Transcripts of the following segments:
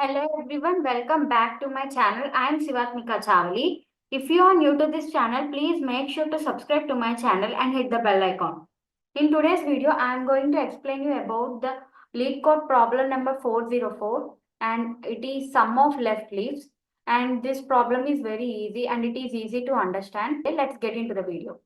Hello everyone, welcome back to my channel. I am Sivathmika Chavali. If you are new to this channel, please make sure to subscribe to my channel and hit the bell icon. In today's video, I am going to explain you about the Leetcode problem number 404, and it is sum of left leaves, and this problem is very easy and it is easy to understand. Let's get into the video.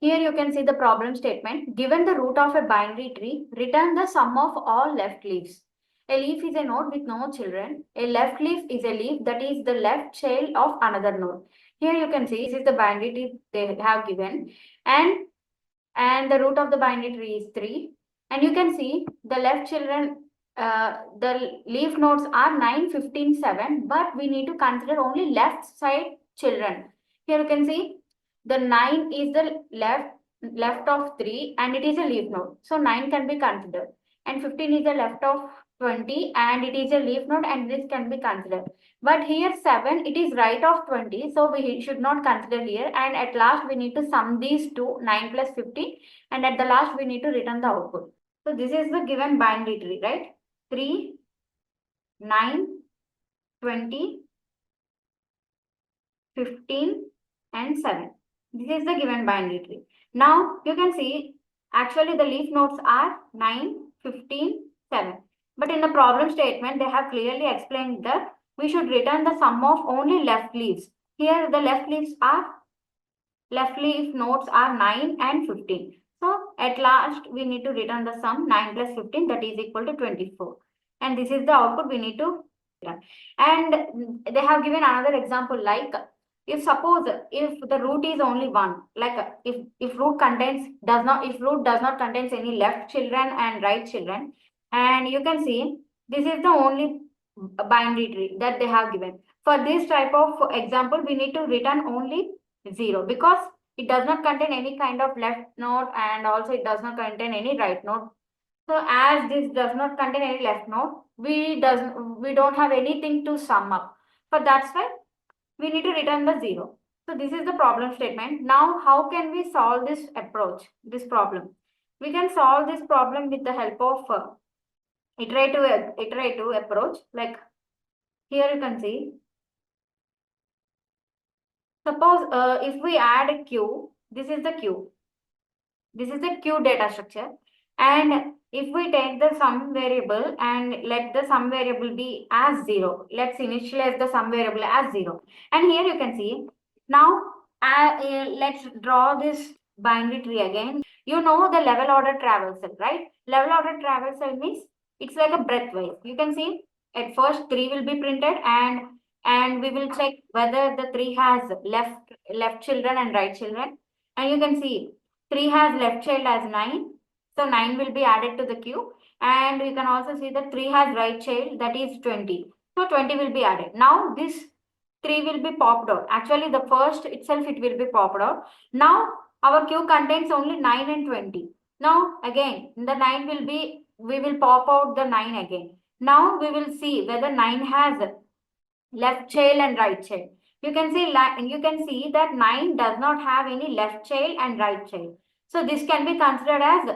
Here you can see the problem statement. Given the root of a binary tree, return the sum of all left leaves. A leaf is a node with no children. A left leaf is a leaf that is the left child of another node. Here you can see this is the binary tree they have given, and the root of the binary tree is 3. And you can see the left children, the leaf nodes are 9, 15, 7, but we need to consider only left side children. Here you can see the 9 is the left of 3 and it is a leaf node. So 9 can be considered. And 15 is the left of 20 and it is a leaf node and this can be considered. But here 7, it is right of 20. So we should not consider here. And at last we need to sum these two, 9 plus 15. And at the last we need to return the output. So this is the given binary tree, right? 3, 9, 20, 15 and 7. This is the given binary tree. Now you can see actually the leaf nodes are 9, 15, 7. But in the problem statement, they have clearly explained that we should return the sum of only left leaves. Here the left leaf nodes are 9 and 15. So at last we need to return the sum 9 plus 15, that is equal to 24. And this is the output we need to return. And they have given another example, like if the root is only 1, like if root does not contains any left children and right children, and you can see this is the only binary tree that they have given. For this type of example, we need to return only 0 because it does not contain any kind of left node and also it does not contain any right node. So as this does not contain any left node, we don't have anything to sum up. So that's why we need to return the 0. So this is the problem statement. Now how can we solve this problem? We can solve this problem with the help of iterative approach. Like here you can see, suppose if we add a queue, this is the queue. This is the queue data structure. And if we take the sum variable and let the sum variable be as 0, let's initialize the sum variable as 0. And here you can see, now let's draw this binary tree again. You know the level order traversal, right? Level order traversal means it's like a breadthwise. You can see at first 3 will be printed and we will check whether the 3 has left children and right children. And you can see 3 has left child as 9. So 9 will be added to the queue. And you can also see that 3 has right child, that is 20. So 20 will be added. Now this 3 will be popped out. Actually, the first itself it will be popped out. Now our queue contains only 9 and 20. Now again, the 9 will be, we will pop out the 9 again. Now we will see whether 9 has left child and right child. You can see that 9 does not have any left child and right child. So this can be considered as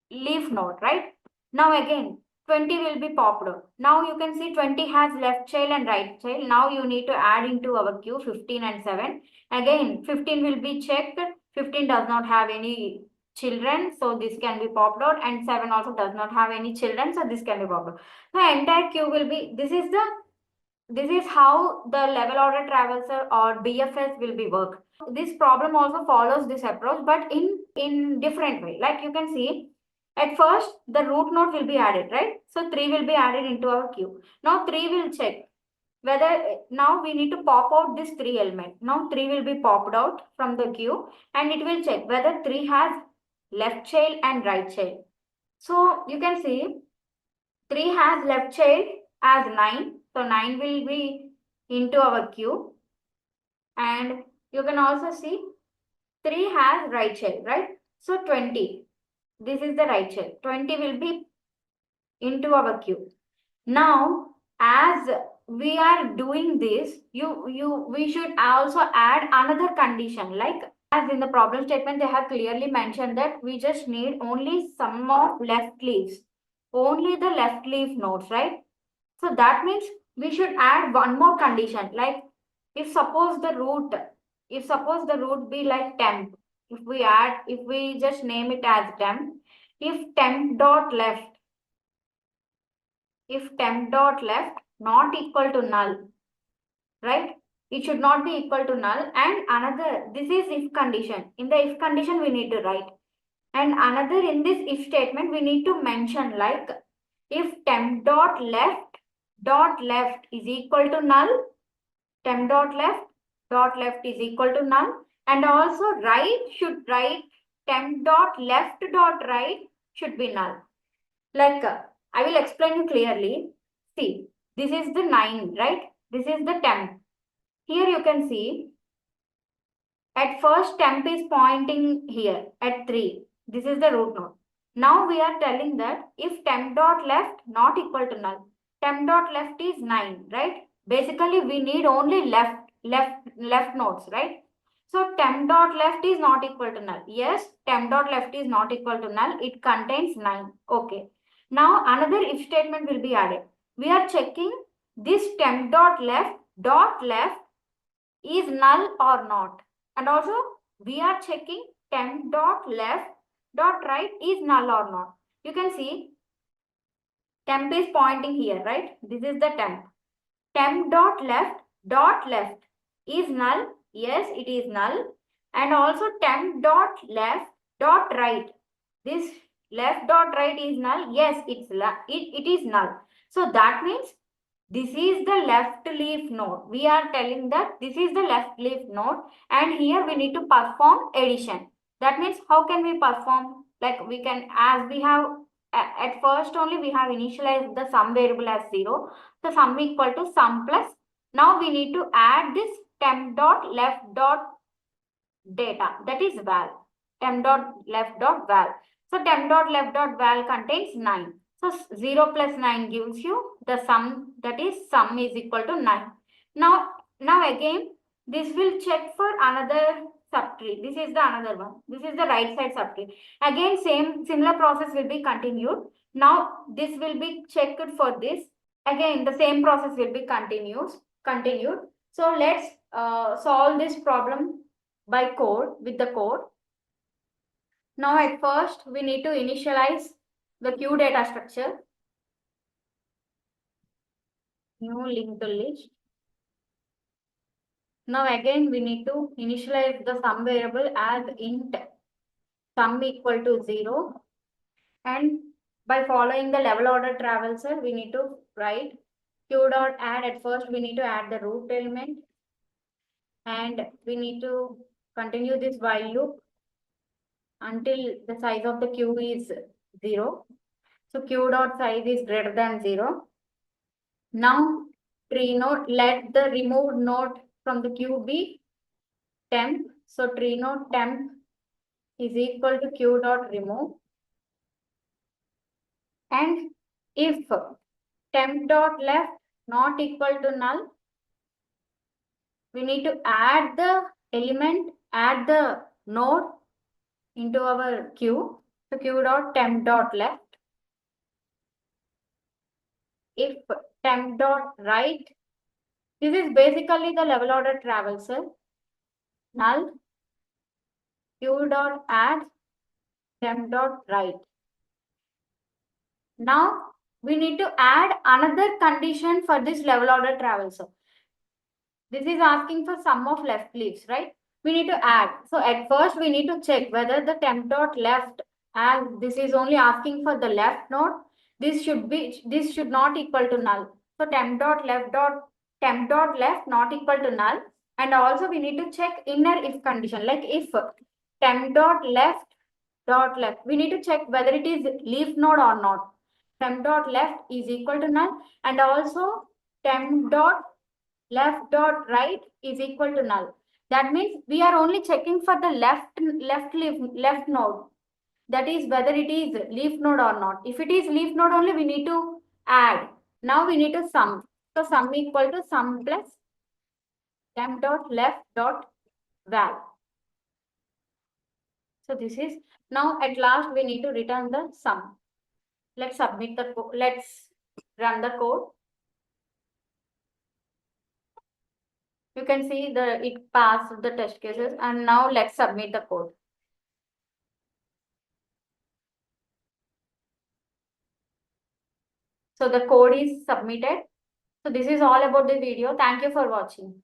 leaf node, right? Now again 20 will be popped out. Now you can see 20 has left child and right child. Now you need to add into our queue 15 and 7. Again 15 will be checked. 15 does not have any children, so this can be popped out, and 7 also does not have any children, so this can be popped out. The entire queue will be, this is how the level order traversal or BFS will be worked. This problem also follows this approach, but in different way. Like you can see, at first the root node will be added, right? So 3 will be added into our queue. Now 3 will check whether, now we need to pop out this 3 element. Now 3 will be popped out from the queue and it will check whether 3 has left child and right child. So you can see 3 has left child as 9. So 9 will be into our queue. And you can also see 3 has right child, right? So 20. This is the right child. 20 will be into our queue. Now, as we are doing this, we should also add another condition. Like as in the problem statement, they have clearly mentioned that we just need only sum of left leaves. Only the left leaf nodes, right? So that means we should add one more condition, like if suppose the root, be like temp, if we just name it as temp, if temp dot left, not equal to null, right? It should not be equal to null. And another, this is if condition. In the if condition, we need to write. And another, in this if statement, we need to mention like if temp dot left is equal to null, temp dot left is equal to null, and also should write temp dot right should be null. Like I will explain you clearly. See, this is the 9, right? This is the temp. Here you can see at first temp is pointing here at 3. This is the root node. Now we are telling that if temp dot left not equal to null, temp dot left is 9, right? Basically we need only left nodes, right? So temp dot left is not equal to null. Yes, temp dot left is not equal to null. It contains 9. Okay. Now another if statement will be added. We are checking this temp dot left is null or not. And also we are checking temp dot left dot right is null or not. You can see temp is pointing here, right? This is the temp. Temp dot left is null. Yes, it is null. And also temp dot left dot right. This left dot right is null. Yes, it is null. So that means this is the left leaf node. We are telling that this is the left leaf node, and here we need to perform addition. That means how can we perform? Like we can, as we have at first only we have initialized the sum variable as 0. The sum equal to sum plus. Now we need to add this temp dot left dot data, that is val. Temp dot left dot val. So temp dot left dot val contains 9. So 0 plus 9 gives you the sum, that is sum is equal to 9. Now again, this will check for another subtree. This is the another one. This is the right side subtree. Again, similar process will be continued. Now this will be checked for this. Again, the same process will be continued. So let's solve this problem by code with the code. Now at first we need to initialize the queue data structure. New linked list. Now again we need to initialize the sum variable as int sum equal to 0. And by following the level order traversal, we need to write q dot add. At first we need to add the root element, and we need to continue this while loop until the size of the queue is 0. So q dot size is greater than 0. Now tree node, let the removed node from the queue be temp. So tree node temp is equal to q dot remove. And if temp dot left not equal to null, we need to add the element, add the node into our queue. So q dot temp dot left. If temp dot right, this is basically the level order traversal, null, q dot add temp dot right. Now we need to add another condition for this level order traversal. This is asking for sum of left leaves, right? We need to add. So at first we need to check whether the temp dot left, as this is only asking for the left node, this should not equal to null. So temp dot left not equal to null. And also we need to check inner if condition, like if temp dot left, we need to check whether it is leaf node or not. Temp dot left is equal to null, and also temp dot left dot right is equal to null. That means we are only checking for the left node. That is whether it is leaf node or not. If it is leaf node only, we need to add. Now we need to sum. So sum equal to sum plus temp dot left dot val. So this is, now at last we need to return the sum. Let's run the code. You can see it passed the test cases, and now let's submit the code. So the code is submitted. So this is all about the video. Thank you for watching.